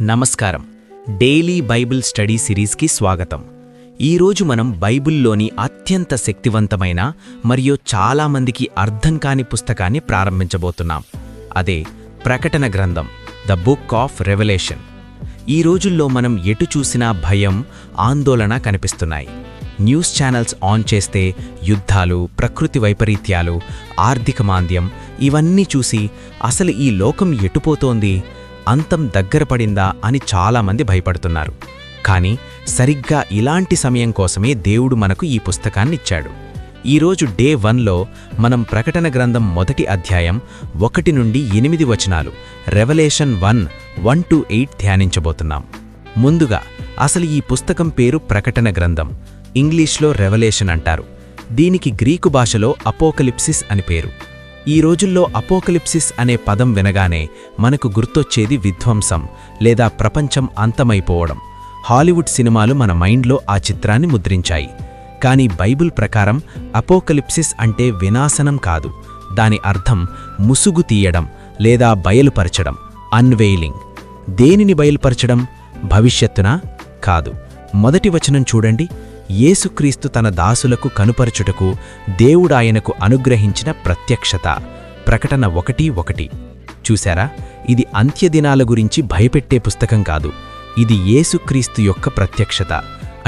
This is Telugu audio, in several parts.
నమస్కారం. డైలీ బైబిల్ స్టడీ సిరీస్కి స్వాగతం. ఈరోజు మనం బైబిల్లోని అత్యంత శక్తివంతమైన మరియు చాలామందికి అర్థం కాని పుస్తకాన్ని ప్రారంభించబోతున్నాం. అదే ప్రకటన గ్రంథం, ద బుక్ ఆఫ్ రెవల్యూషన్. ఈ రోజుల్లో మనం ఎటు చూసినా భయం, ఆందోళన కనిపిస్తున్నాయి. న్యూస్ ఛానల్స్ ఆన్ చేస్తే యుద్ధాలు, ప్రకృతి వైపరీత్యాలు, ఆర్థిక మాంద్యం ఇవన్నీ చూసి అసలు ఈ లోకం ఎటుపోతోంది, అంతం దగ్గర పడిందా అని చాలామంది భయపడుతున్నారు. కానీ సరిగ్గా ఇలాంటి సమయం కోసమే దేవుడు మనకు ఈ పుస్తకాన్నిచ్చాడు. ఈరోజు డే 1లో మనం ప్రకటన గ్రంథం మొదటి అధ్యాయం 1 నుండి 8 వచనాలు, రెవల్యూషన్ 1:1-8 ధ్యానించబోతున్నాం. ముందుగా అసలు ఈ పుస్తకం పేరు ప్రకటన గ్రంథం, ఇంగ్లీష్లో రెవల్యూషన్ అంటారు. దీనికి గ్రీకు భాషలో అపోకలిప్సిస్ అని పేరు. ఈ రోజుల్లో అపోకలిప్సిస్ అనే పదం వినగానే మనకు గుర్తొచ్చేది విధ్వంసం లేదా ప్రపంచం అంతమైపోవడం. హాలీవుడ్ సినిమాలు మన మైండ్లో ఆ చిత్రాన్ని ముద్రించాయి. కానీ బైబిల్ ప్రకారం అపోకలిప్సిస్ అంటే వినాశనం కాదు. దాని అర్థం ముసుగు తీయడం లేదా బయలుపరచడం, అన్వెయిలింగ్. దేనిని బయలుపరచడం? భవిష్యత్తునా? కాదు. మొదటి వచనం చూడండి. యేసుక్రీస్తు తన దాసులకు కనుపరచుటకు దేవుడాయనకు అనుగ్రహించిన ప్రత్యక్షత. ప్రకటన 1:1. చూశారా? ఇది అంత్యదినాల గురించి భయపెట్టే పుస్తకం కాదు. ఇది యేసుక్రీస్తు యొక్క ప్రత్యక్షత.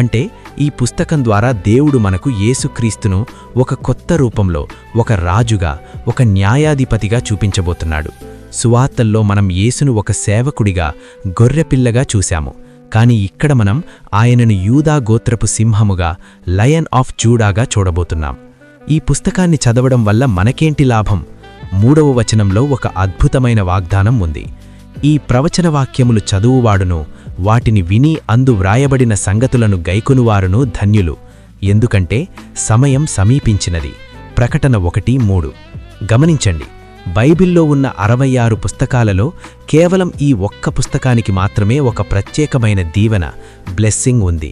అంటే ఈ పుస్తకం ద్వారా దేవుడు మనకు యేసుక్రీస్తును ఒక కొత్త రూపంలో, ఒక రాజుగా, ఒక న్యాయాధిపతిగా చూపించబోతున్నాడు. సువార్తల్లో మనం యేసును ఒక సేవకుడిగా, గొర్రెపిల్లగా చూశాము. కానీ ఇక్కడ మనం ఆయనను యూదా గోత్రపు సింహముగా, లయన్ ఆఫ్ జూడాగా చూడబోతున్నాం. ఈ పుస్తకాన్ని చదవడం వల్ల మనకేంటి లాభం? 3వ వచనంలో ఒక అద్భుతమైన వాగ్దానం ఉంది. ఈ ప్రవచన వాక్యములు చదువువాడును, వాటిని విని అందు వ్రాయబడిన సంగతులను గైకొనువారును ధన్యులు, ఎందుకంటే సమయం సమీపించినది. ప్రకటన 1:3. గమనించండి, బైబిల్లో ఉన్న 66 పుస్తకాలలో కేవలం ఈ ఒక్క పుస్తకానికి మాత్రమే ఒక ప్రత్యేకమైన దీవెన, బ్లెస్సింగ్ ఉంది.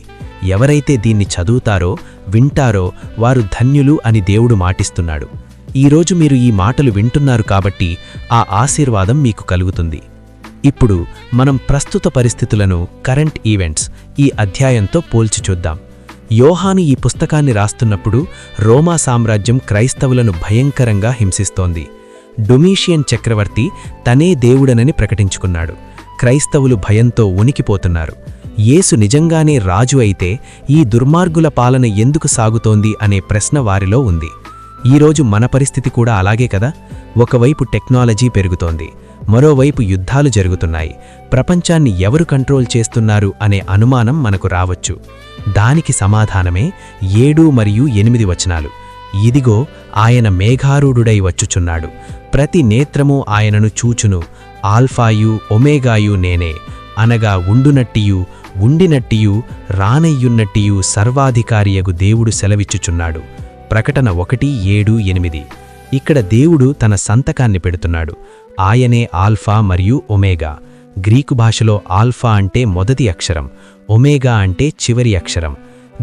ఎవరైతే దీన్ని చదువుతారో, వింటారో వారు ధన్యులు అని దేవుడు మాటిస్తున్నాడు. ఈరోజు మీరు ఈ మాటలు వింటున్నారు కాబట్టి ఆ ఆశీర్వాదం మీకు కలుగుతుంది. ఇప్పుడు మనం ప్రస్తుత పరిస్థితులను, కరెంట్ ఈవెంట్స్ ఈ అధ్యాయంతో పోల్చి చూద్దాం. యోహాను ఈ పుస్తకాన్ని రాస్తున్నప్పుడు రోమా సామ్రాజ్యం క్రైస్తవులను భయంకరంగా హింసిస్తోంది. డొమిషియన్ చక్రవర్తి తనే దేవుడనని ప్రకటించుకున్నాడు. క్రైస్తవులు భయంతో ఉనికిపోతున్నారు. యేసు నిజంగానే రాజు అయితే ఈ దుర్మార్గుల పాలన ఎందుకు సాగుతోంది అనే ప్రశ్న వారిలో ఉంది. ఈరోజు మన పరిస్థితి కూడా అలాగే కదా? ఒకవైపు టెక్నాలజీ పెరుగుతోంది, మరోవైపు యుద్ధాలు జరుగుతున్నాయి. ప్రపంచాన్ని ఎవరు కంట్రోల్ చేస్తున్నారు అనే అనుమానం మనకు రావచ్చు. దానికి సమాధానమే 7 మరియు 8 వచనాలు. ఇదిగో ఆయన మేఘారూఢుడై వచ్చుచున్నాడు, ప్రతి నేత్రము ఆయనను చూచును, ఆల్ఫాయు ఒమేగాయు నేనే, అనగా ఉండునట్టియు, ఉండినట్టియు, రానయ్యున్నట్టియు సర్వాధికారియగు దేవుడు సెలవిచ్చుచున్నాడు. ప్రకటన 1:7-8. ఇక్కడ దేవుడు తన సంతకాన్ని పెడుతున్నాడు. ఆయనే ఆల్ఫా మరియు ఒమేగా. గ్రీకు భాషలో ఆల్ఫా అంటే మొదటి అక్షరం, ఒమేగా అంటే చివరి అక్షరం.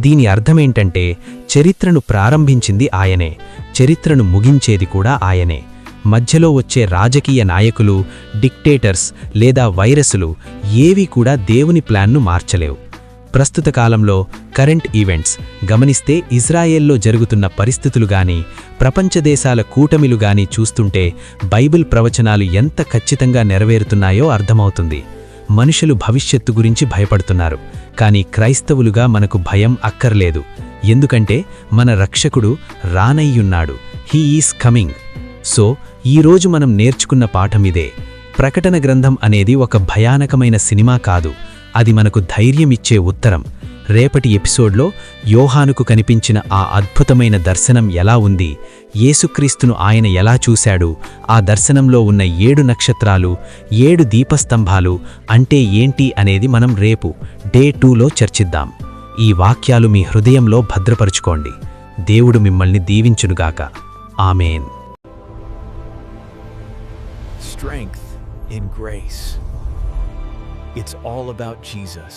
దీని అర్థమేంటంటే చరిత్రను ప్రారంభించింది ఆయనే, చరిత్రను ముగించేది కూడా ఆయనే. మధ్యలో వచ్చే రాజకీయ నాయకులు, డిక్టేటర్స్ లేదా వైరస్లు ఏవీ కూడా దేవుని ప్లాన్ను మార్చలేవు. ప్రస్తుత కాలంలో కరెంట్ ఈవెంట్స్ గమనిస్తే ఇజ్రాయెల్లో జరుగుతున్న పరిస్థితులు గానీ, ప్రపంచ దేశాల కూటమిలు గానీ చూస్తుంటే బైబిల్ ప్రవచనాలు ఎంత ఖచ్చితంగా నెరవేరుతున్నాయో అర్థమవుతుంది. మనుషులు భవిష్యత్తు గురించి భయపడుతున్నారు. కానీ క్రైస్తవులుగా మనకు భయం అక్కర్లేదు. ఎందుకంటే మన రక్షకుడు రానయ్యున్నాడు. He is coming. సో ఈరోజు మనం నేర్చుకున్న పాఠమిదే. ప్రకటన గ్రంథం అనేది ఒక భయానకమైన సినిమా కాదు, అది మనకు ధైర్యమిచ్చే ఉత్తరం. రేపటి ఎపిసోడ్లో యోహానుకు కనిపించిన ఆ అద్భుతమైన దర్శనం ఎలా ఉంది, యేసుక్రీస్తును ఆయన ఎలా చూశాడు, ఆ దర్శనంలో ఉన్న 7 నక్షత్రాలు, 7 దీపస్తంభాలు అంటే ఏంటి అనేది మనం రేపు డే 2లో చర్చిద్దాం. ఈ వాక్యాలు మీ హృదయంలో భద్రపరుచుకోండి. దేవుడు మిమ్మల్ని దీవించునుగాక. ఆమేన్. Strength in grace. It's all about Jesus.